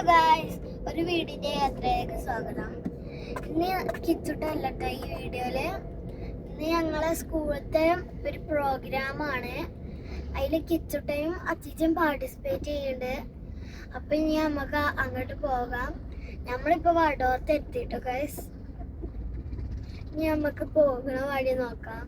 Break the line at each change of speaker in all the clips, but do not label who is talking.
Hello guys, ഒരു വീഡിയോയുടെ യാത്രയിലേക്ക് സ്വാഗതം. ഇന്ന് കിച്ചുട്ടല്ലട്ടോ ഈ വീഡിയോയില്. ഇന്ന് ഞങ്ങളെ സ്കൂളത്തെ ഒരു പ്രോഗ്രാമാണ്. അതിൽ കിച്ചുട്ടയും അച്ചിച്ചും പാർട്ടിസിപ്പേറ്റ് ചെയ്യുന്നുണ്ട്. അപ്പം ഇനി നമുക്ക് അങ്ങോട്ട് പോകാം. നമ്മളിപ്പോൾ വടോർത്ത് എത്തിട്ടോ ഗായ്സ്. ഇനി നമുക്ക് പോകുന്ന വഴി നോക്കാം.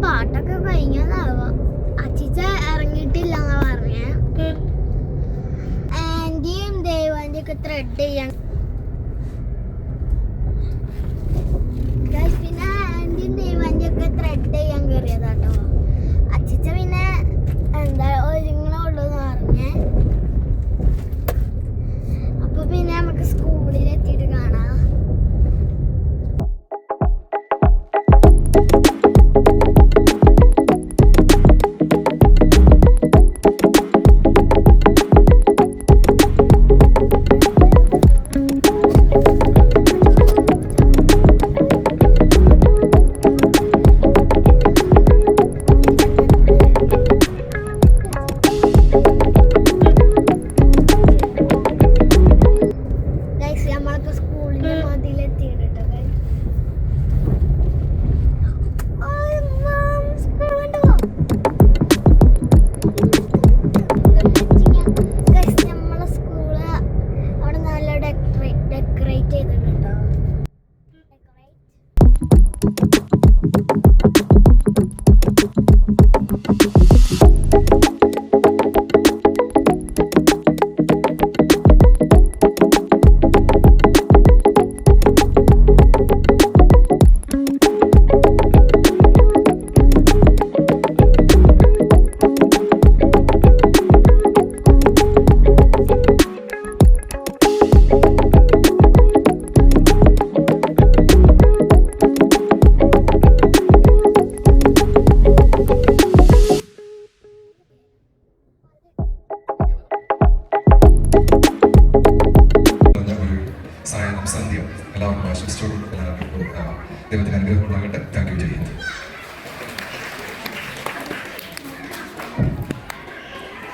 പാട്ടൊക്കെ കഴിഞ്ഞതാവാം. അച്ചിച്ച ഇറങ്ങിയിട്ടില്ല എന്നാ പറഞ്ഞേ. ആന്റിയും ദേവാന്റിയും ഒക്കെ ത്രെഡ് ചെയ്യാൻ. പിന്നെ ആന്റിയും ദേവാന്റിയും ഒക്കെ ത്രെഡ് ചെയ്യാൻ കയറിയതാട്ടോ. അച്ചിച്ച പിന്നെ എന്താ ഒരുങ്ങണുള്ളൂ എന്ന് പറഞ്ഞേ. അപ്പൊ പിന്നെ നമുക്ക് സ്കൂളിൽ എത്തിയിട്ട് കാണാം.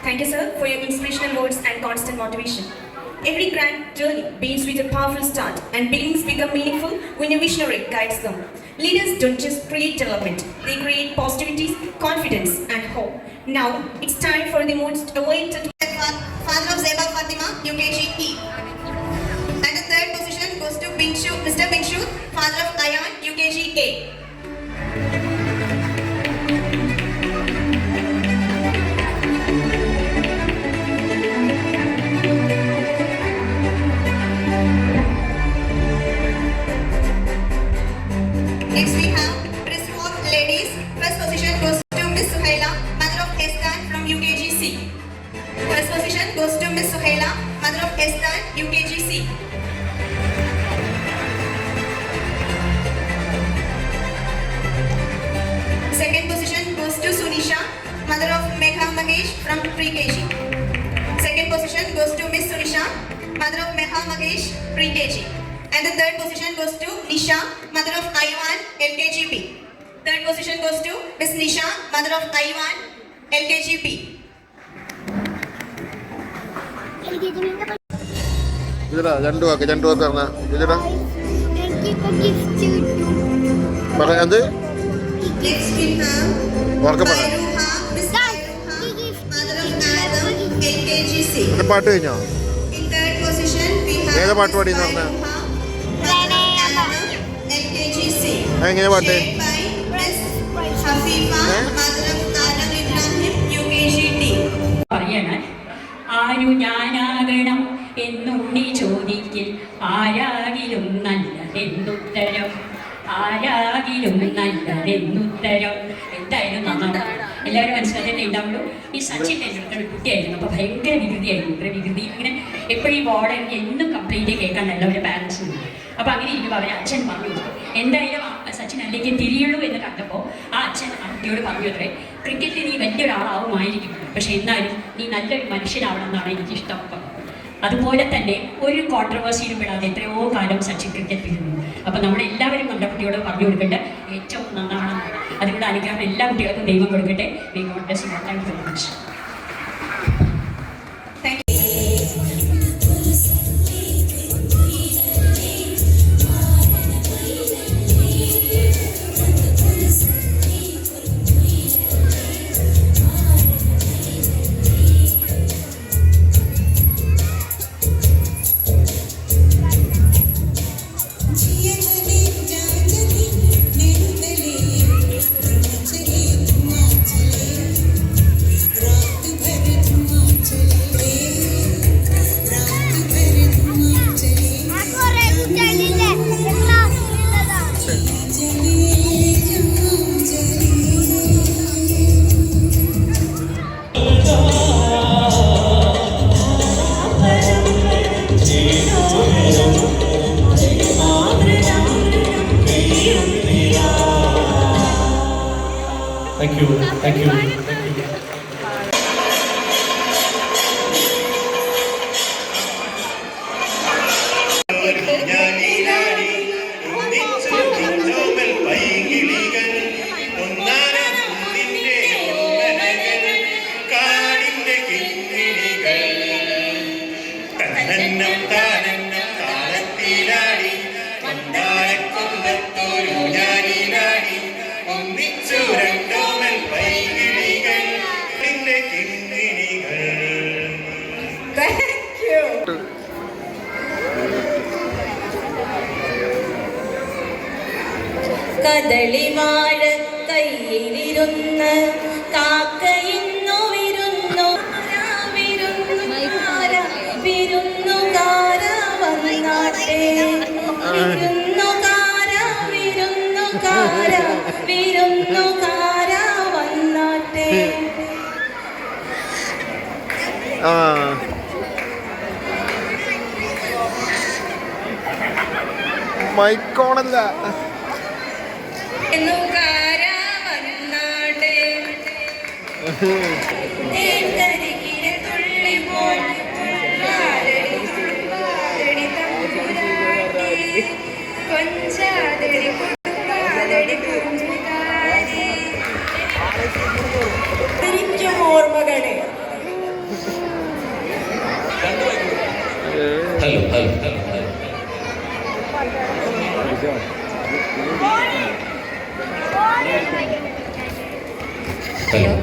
Thank you, sir, for your inspirational words and constant motivation. Every grand journey begins with a powerful start, and beginnings become meaningful when a visionary guides them. Leaders don't just create development, they create positivity, confidence, and hope. Now, it's time for the most awaited
Father of Zeba Fatima, UKG E. And the third position goes to Mr. Binshu, father of Ayan, UKG A. Next we have Bristol of Ladies. First position goes to Miss Suhaila, mother of Hestan from UKGC. First position goes to Miss Suhaila, mother of Hestan, UKGC. Second position goes to Sunisha, mother of Megha Mahesh from pre-KG. Second position goes to Miss Sunisha, mother of Megha Mahesh, pre-KG. And the third position goes to Nisha, mother of Ivan, LKGP. Third position goes to Miss Nisha, mother of Ivan, LKGP.
പറയാത്
Next we have Miss Mairuha, mother of Adam, LKG C.
എൻ്റെ പാട്ട് കഴിഞ്ഞോ?
In third position, we have
ഏതാ പാട്ട്
Miss
പാടിയെന്ന് പറഞ്ഞേ?
Bairuha, LKG C.
എങ്ങനെയാ പാട്ട്?
Shared by Miss Hafifa, mother of Adam Ibrahim, UKG D.
പറയണം ആരു ഞാനാകണം എന്നുണ്ണി ചോദിക്കിൽ ആരാകിലും നല്ലതെന്നുത്തരം ആരാകിലും നല്ലതെന്നുത്തരം. എന്തായാലും നന്നാവും. എല്ലാവരും മനസ്സിലാക്കിയിട്ട് ഉണ്ടാവുള്ളൂ. ഈ സച്ചിൻ ടെണ്ടുൽക്കർ ഒരു കുട്ടിയായിരുന്നു. അപ്പോൾ ഭയങ്കര വികൃതിയായിരുന്നു. ഇത്ര വികൃതി ഇങ്ങനെ എപ്പോഴും ഈ ബോർഡ് എനിക്ക് എന്നും കംപ്ലൈൻറ്റ് കേൾക്കാൻ എല്ലാവരുടെ പാരൻസിനും. അപ്പോൾ അങ്ങനെ ഇരിക്കുമ്പോൾ അവരെ അച്ഛൻ പറഞ്ഞു എന്തായാലും സച്ചിൻ അല്ലെങ്കിൽ തിരിയുള്ളൂ എന്ന് കണ്ടപ്പോൾ ആ അച്ഛൻ ആ കുട്ടിയോട് പറഞ്ഞു അത്രേ, ക്രിക്കറ്റിൽ നീ വലിയൊരാളാവുമായിരിക്കും, പക്ഷെ എന്നാലും നീ നല്ലൊരു മനുഷ്യനാവണം എന്നാണ് എനിക്കിഷ്ടം. അതുപോലെ തന്നെ ഒരു കോൺട്രവേഴ്സിയിലും വിടാതെ എത്രയോ കാലം സച്ചിൻ ക്രിക്കറ്റിൽ ഇരുന്നു. അപ്പോൾ നമ്മളെല്ലാവരും നമ്മുടെ കുട്ടിയോട് പറഞ്ഞു കൊടുക്കേണ്ട ഏറ്റവും നന്നാവണം. അതിനുള്ള അനുഗ്രഹം എല്ലാ കുട്ടികൾക്കും ദൈവം കൊടുക്കട്ടെ. May God bless you. Thank you very much.
Thank you. Thank you.
കദളിവാഴ കയ്യിലിരുന്ന് കാക്കയിന്നു വിരുന്നു വിരുന്നുകാര വന്നാട്ടെ വിരുന്നുകാര വിരുന്നുകാര വന്നാട്ടെ.
മൈക്കോണല്ല
ഓർമ്മകളെ
Hello. Hello.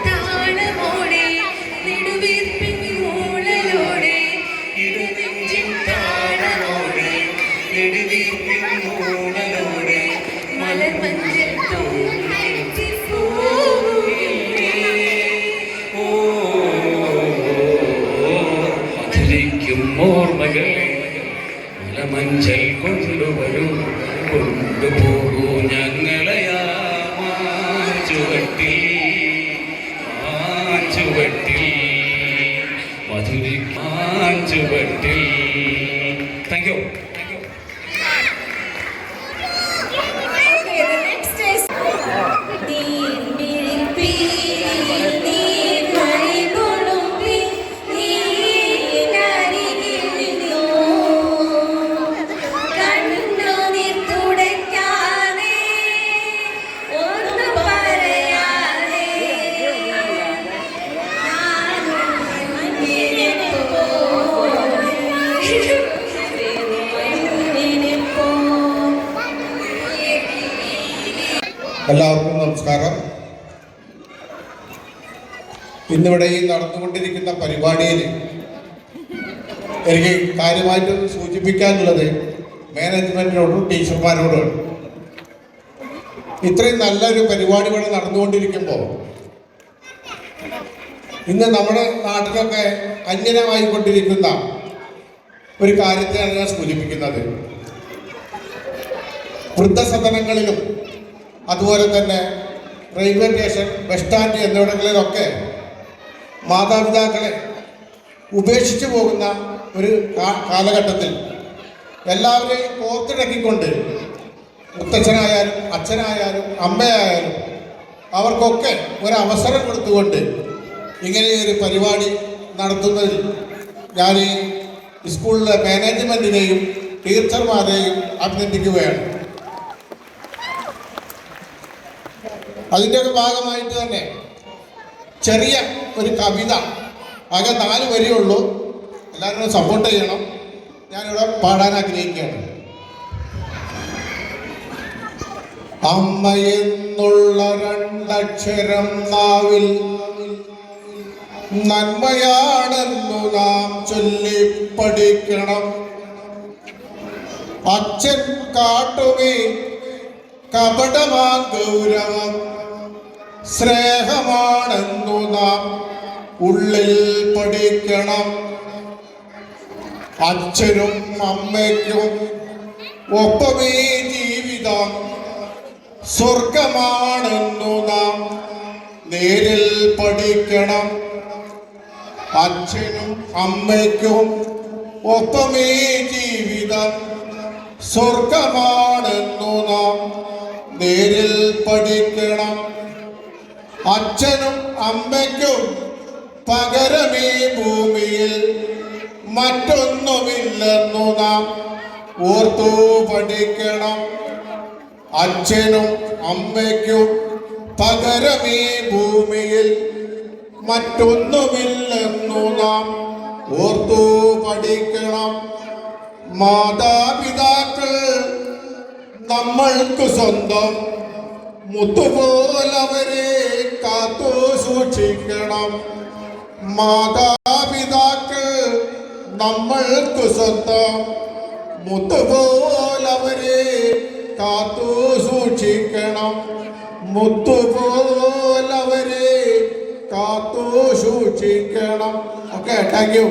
താളമോടെ നെടുവീർപ്പിൻ മൂളലോടെ മലർമഞ്ചൽ
മധുരിക്കും ഓർമ്മകൾ മലമഞ്ചൽ കൊണ്ടുവരൂ കൊണ്ടുപോകൂ ഞങ്ങളെയാ ചുവട്ടിൽ ചുവട്ടിൽ. Thank you.
എല്ലാവർക്കും നമസ്കാരം. ഇന്നിവിടെ ഈ നടന്നുകൊണ്ടിരിക്കുന്ന പരിപാടിയിൽ എനിക്ക് കാര്യമായിട്ട് സൂചിപ്പിക്കാനുള്ളത് മാനേജ്മെൻറ്റിനോടും ടീച്ചർമാരോടും. ഇത്രയും നല്ലൊരു പരിപാടി ഇവിടെ നടന്നുകൊണ്ടിരിക്കുമ്പോൾ ഇന്ന് നമ്മുടെ നാട്ടിലൊക്കെ അന്യനമായിക്കൊണ്ടിരിക്കുന്ന ഒരു കാര്യത്തെയാണ് ഞാൻ സൂചിപ്പിക്കുന്നത്. വൃദ്ധസദനങ്ങളിലും അതുപോലെ തന്നെ റെയിൽവേ സ്റ്റേഷൻ, ബസ് സ്റ്റാൻഡ് എന്നിവിടങ്ങളിലൊക്കെ മാതാപിതാക്കളെ ഉപേക്ഷിച്ചു പോകുന്ന ഒരു കാലഘട്ടത്തിൽ എല്ലാവരെയും കോർത്തിണക്കിക്കൊണ്ട് മുത്തച്ഛനായാലും അച്ഛനായാലും അമ്മയായാലും അവർക്കൊക്കെ ഒരവസരം കൊടുത്തുകൊണ്ട് ഇങ്ങനെയൊരു പരിപാടി നടത്തുന്നതിൽ ഞാൻ ഈ സ്കൂളിലെ മാനേജ്മെൻറ്റിനെയും ടീച്ചർമാരെയും അഭിനന്ദിക്കുകയാണ്. അതിൻ്റെ ഒരു ഭാഗമായിട്ട് തന്നെ ചെറിയ ഒരു കവിത, ആകെ 4 വരിയേ ഉള്ളൂ, എല്ലാവരും സപ്പോർട്ട് ചെയ്യണം. ഞാനിവിടെ പാടാൻ ആഗ്രഹിക്കുകയാണ്. അമ്മ എന്നുള്ള 2 അക്ഷരം നാവിൽ നന്മയാണെന്നു നാം ചൊല്ലിപ്പഠിക്കണം. അച്ഛൻ കാട്ടുമേ കപടമാ ഗൗരവം സ്നേഹമാണെന്നു നാം ഉള്ളിൽ പഠിക്കണം. അച്ഛനും അമ്മയ്ക്കും ഒപ്പമേ ജീവിതം സ്വർഗമാണെന്നു നാം നേരിൽ പഠിക്കണം. അച്ഛനും അമ്മയ്ക്കും ഒപ്പമേ ജീവിതം സ്വർഗമാണെന്നു നാം നേരിൽ പഠിക്കണം. അച്ഛനും അമ്മയ്ക്കും പകരമേ ഭൂമിയിൽ മറ്റൊന്നുമില്ലെന്നു നാം ഓർത്തു പഠിക്കണം. അച്ഛനും അമ്മയ്ക്കും പകരമേ ഭൂമിയിൽ മറ്റൊന്നുമില്ലെന്നു നാം ഓർത്തു പഠിക്കണം. മാതാപിതാക്കൾ നമ്മൾക്ക് സ്വന്തം, മുത്തുപോലവരെ കാത്തു സൂക്ഷിക്കണം. മാതാപിതാക്കൾ നമ്മൾക്ക് സ്വന്തം, മുത്തുപോലവരെ കാത്തു സൂക്ഷിക്കണം. മുത്തുപോലവരെ കാത്തു സൂക്ഷിക്കണം. Okay, thank you.